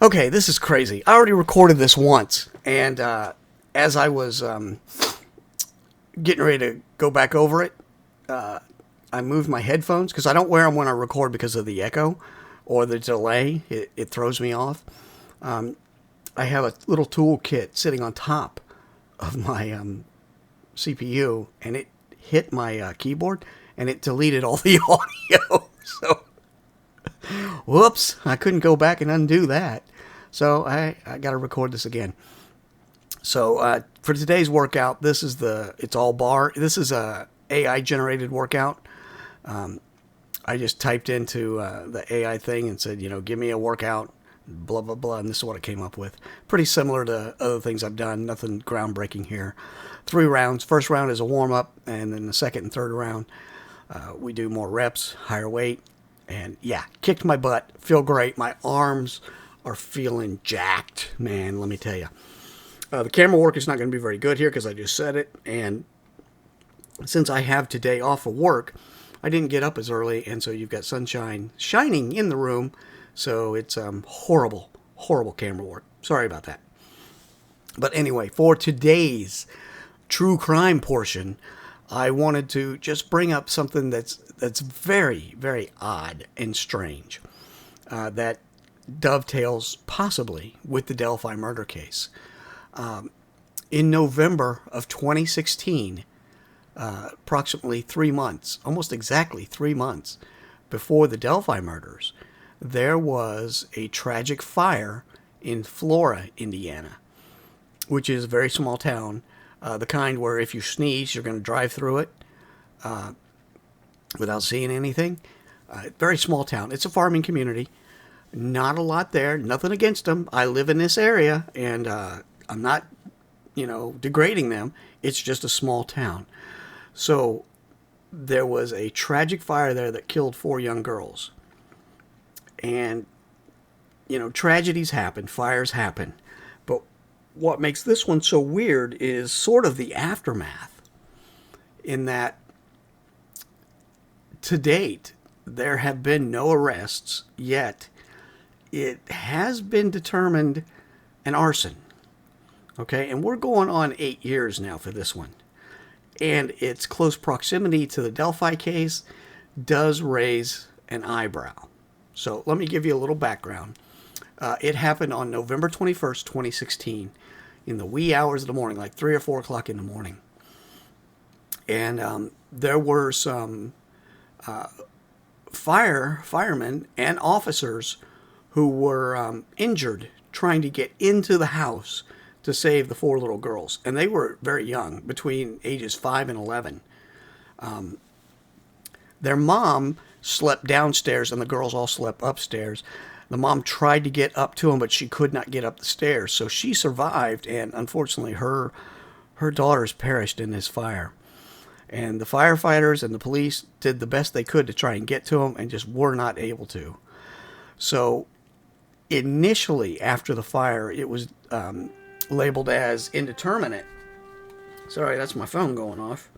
Okay, this is crazy. I already recorded this once, and as I was getting ready to go back over it, I moved my headphones because I don't wear them when I record because of the echo or the delay. It throws me off. I have a little toolkit sitting on top of my CPU, and it hit my keyboard, and it deleted all the audio. So, whoops, I couldn't go back and undo that. So I got to record this again. So for today's workout, it's all bar. This is a AI generated workout. I just typed into the AI thing and said, give me a workout, blah, blah, blah. And this is what it came up with. Pretty similar to other things I've done. Nothing groundbreaking here. 3 rounds. First round is a warm up. And then the second and third round, we do more reps, higher weight. And yeah, kicked my butt. Feel great. My arms are feeling jacked, man, let me tell you. The camera work is not going to be very good here because I just said it. And since I have today off of work, I didn't get up as early. And so you've got sunshine shining in the room. So it's horrible, horrible camera work. Sorry about that. But anyway, for today's true crime portion, I wanted to just bring up something that's very, very odd and strange that dovetails possibly with the Delphi murder case. In November of 2016, approximately 3 months, almost exactly 3 months before the Delphi murders, there was a tragic fire in Flora, Indiana, which is a very small town, the kind where if you sneeze, you're going to drive through it without seeing anything. Very small town. It's a farming community. Not a lot there. Nothing against them. I live in this area, and I'm not, degrading them. It's just a small town. So there was a tragic fire there that killed 4 young girls. And, tragedies happen. Fires happen. But what makes this one so weird is sort of the aftermath, in that to date, there have been no arrests yet. It has been determined an arson. Okay, and we're going on 8 years now for this one. And its close proximity to the Delphi case does raise an eyebrow. So let me give you a little background. It happened on November 21st, 2016, in the wee hours of the morning, like 3 or 4 o'clock in the morning. And there were some firemen and officers who were injured trying to get into the house to save the 4 little girls. And they were very young, between ages 5 and 11. Their mom slept downstairs and the girls all slept upstairs. The mom tried to get up to them, but she could not get up the stairs. So she survived, and unfortunately her daughters perished in this fire. And the firefighters and the police did the best they could to try and get to them and just were not able to. So initially, after the fire, it was labeled as indeterminate. Sorry, that's my phone going off.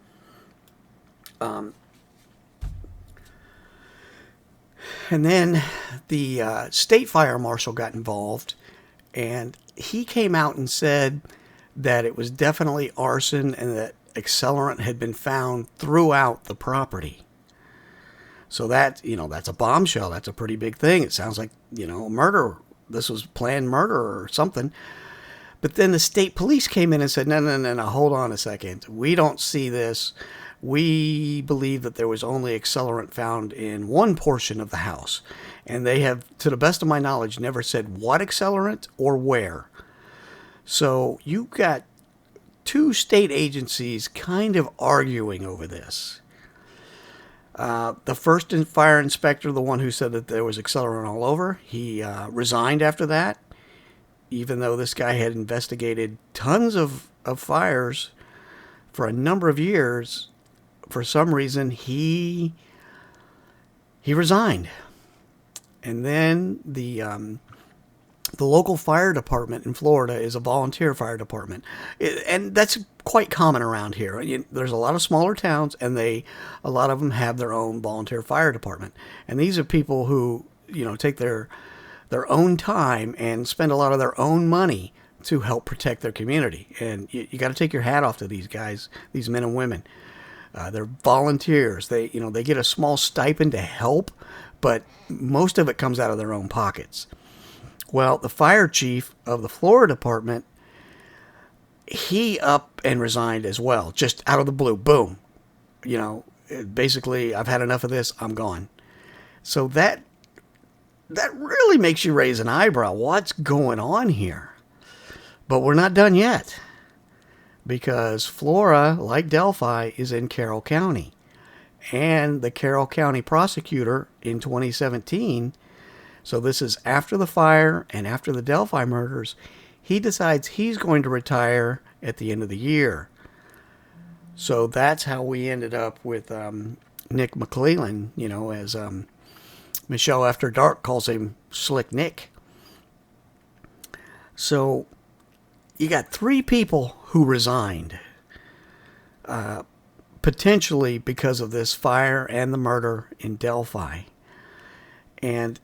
And then the state fire marshal got involved, and he came out and said that it was definitely arson and that accelerant had been found throughout the property. So that, that's a bombshell. That's a pretty big thing. It sounds like, murder. This was planned murder or something. But then the state police came in and said, no, hold on a second. We don't see this. We believe that there was only accelerant found in one portion of the house. And they have, to the best of my knowledge, never said what accelerant or where. So you got 2 state agencies kind of arguing over this. The first fire inspector, the one who said that there was accelerant all over, he resigned after that. Even though this guy had investigated tons of fires for a number of years, for some reason he resigned. And then the local fire department in Florida is a volunteer fire department. And that's quite common around here. There's a lot of smaller towns, and a lot of them have their own volunteer fire department. And these are people who, take their their own time and spend a lot of their own money to help protect their community. And you got to take your hat off to these guys, these men and women. They're volunteers. They get a small stipend to help, but most of it comes out of their own pockets. Well, the fire chief of the Flora department, he up and resigned as well, just out of the blue. Boom. Basically, I've had enough of this. I'm gone. So that really makes you raise an eyebrow. What's going on here? But we're not done yet, because Flora, like Delphi, is in Carroll County. And the Carroll County prosecutor in 2017, so this is after the fire and after the Delphi murders, he decides he's going to retire at the end of the year. So that's how we ended up with Nick McClellan, as Michelle After Dark calls him Slick Nick. So you got 3 people who resigned, potentially because of this fire and the murder in Delphi. And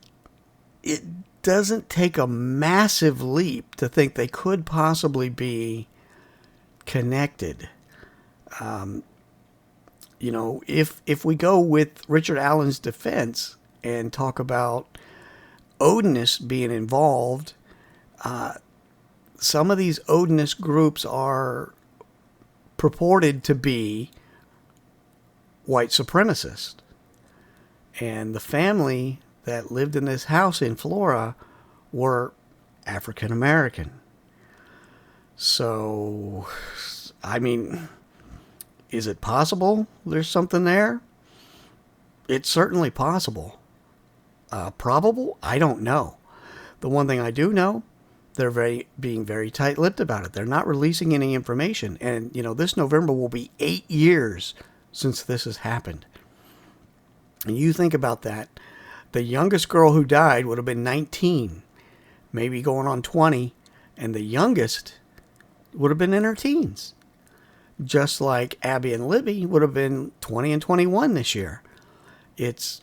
it doesn't take a massive leap to think they could possibly be connected. If we go with Richard Allen's defense and talk about Odinist being involved, some of these Odinist groups are purported to be white supremacists. And the family that lived in this house in Flora were African American. So, is it possible there's something there? It's certainly possible. Probable? I don't know. The one thing I do know, they're being very tight-lipped about it. They're not releasing any information. And, this November will be 8 years since this has happened. And you think about that. The youngest girl who died would have been 19, maybe going on 20. And the youngest would have been in her teens. Just like Abby and Libby would have been 20 and 21 this year. It's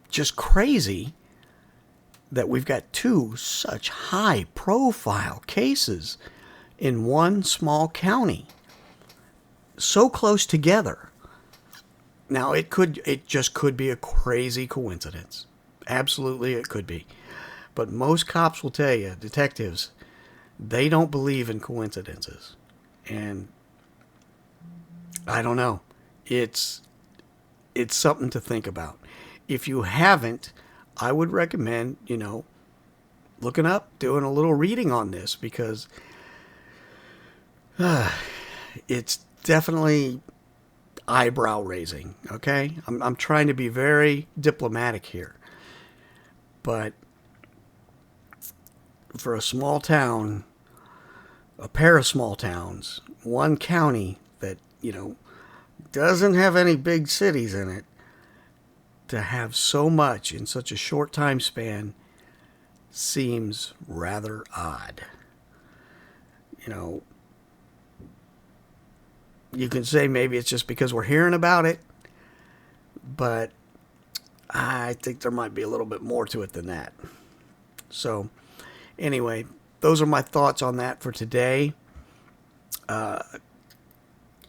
just crazy that we've got 2 such high-profile cases in one small county, so close together. Now, it just could be a crazy coincidence. Absolutely, it could be. But most cops will tell you, detectives, they don't believe in coincidences. And I don't know. It's something to think about. If you haven't, I would recommend, looking up, doing a little reading on this, because it's definitely eyebrow raising. Okay, I'm trying to be very diplomatic here, but for a small town, a pair of small towns, one county that doesn't have any big cities in it, to have so much in such a short time span seems rather odd. You can say maybe it's just because we're hearing about it, but I think there might be a little bit more to it than that. So, anyway, those are my thoughts on that for today.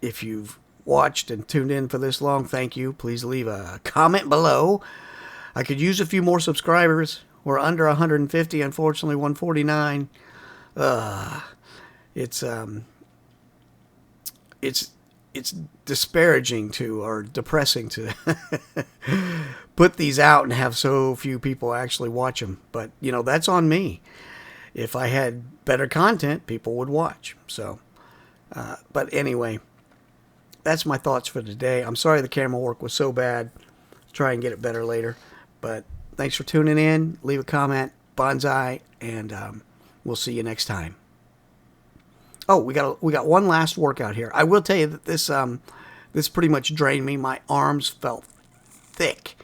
If you've watched and tuned in for this long, thank you. Please leave a comment below. I could use a few more subscribers. We're under 150, unfortunately 149. It's disparaging or depressing to put these out and have so few people actually watch them. But that's on me. If I had better content, people would watch. So, but anyway, that's my thoughts for today. I'm sorry the camera work was so bad. Try and get it better later. But thanks for tuning in. Leave a comment. Bonsai. And we'll see you next time. Oh, we got one last workout here. I will tell you that this pretty much drained me. My arms felt thick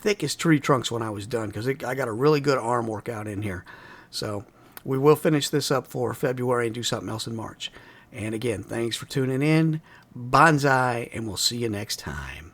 as tree trunks when I was done, because I got a really good arm workout in here. So we will finish this up for February and do something else in March. And again, thanks for tuning in. Bonsai, and we'll see you next time.